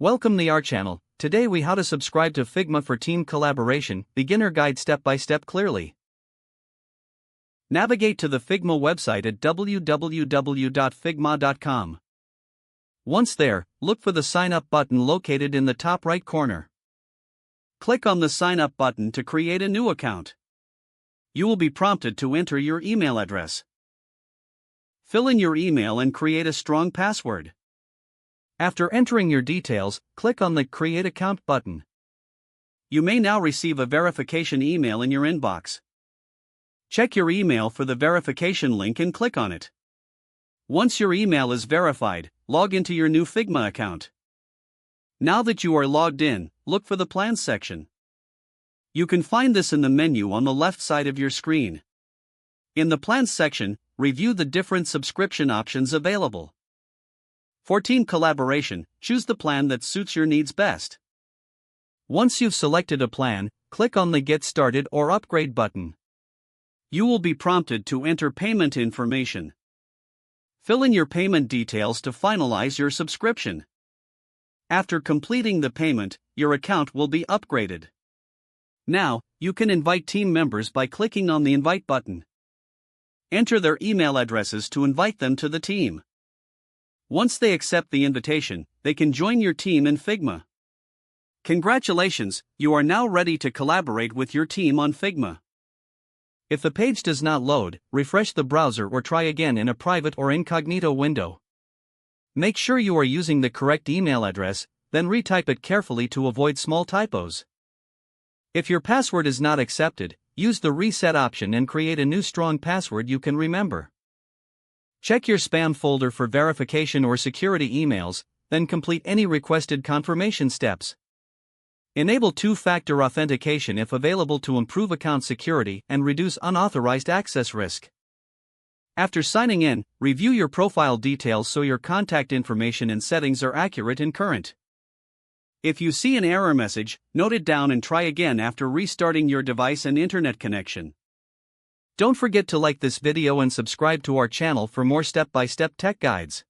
Welcome to our channel. Today we how to subscribe to Figma for team collaboration, beginner guide step by step clearly. Navigate to the Figma website at www.figma.com. Once there, look for the sign up button located in the top right corner. Click on the sign up button to create a new account. You will be prompted to enter your email address. Fill in your email and create a strong password. After entering your details, click on the Create Account button. You may now receive a verification email in your inbox. Check your email for the verification link and click on it. Once your email is verified, log into your new Figma account. Now that you are logged in, look for the Plans section. You can find this in the menu on the left side of your screen. In the Plans section, review the different subscription options available. For team collaboration, choose the plan that suits your needs best. Once you've selected a plan, click on the Get Started or Upgrade button. You will be prompted to enter payment information. Fill in your payment details to finalize your subscription. After completing the payment, your account will be upgraded. Now, you can invite team members by clicking on the Invite button. Enter their email addresses to invite them to the team. Once they accept the invitation, they can join your team in Figma. Congratulations, you are now ready to collaborate with your team on Figma. If the page does not load, refresh the browser or try again in a private or incognito window. Make sure you are using the correct email address, then retype it carefully to avoid small typos. If your password is not accepted, use the Reset option and create a new strong password you can remember. Check your spam folder for verification or security emails, then complete any requested confirmation steps. Enable two-factor authentication if available to improve account security and reduce unauthorized access risk. After signing in, review your profile details so your contact information and settings are accurate and current. If you see an error message, note it down and try again after restarting your device and internet connection. Don't forget to like this video and subscribe to our channel for more step-by-step tech guides.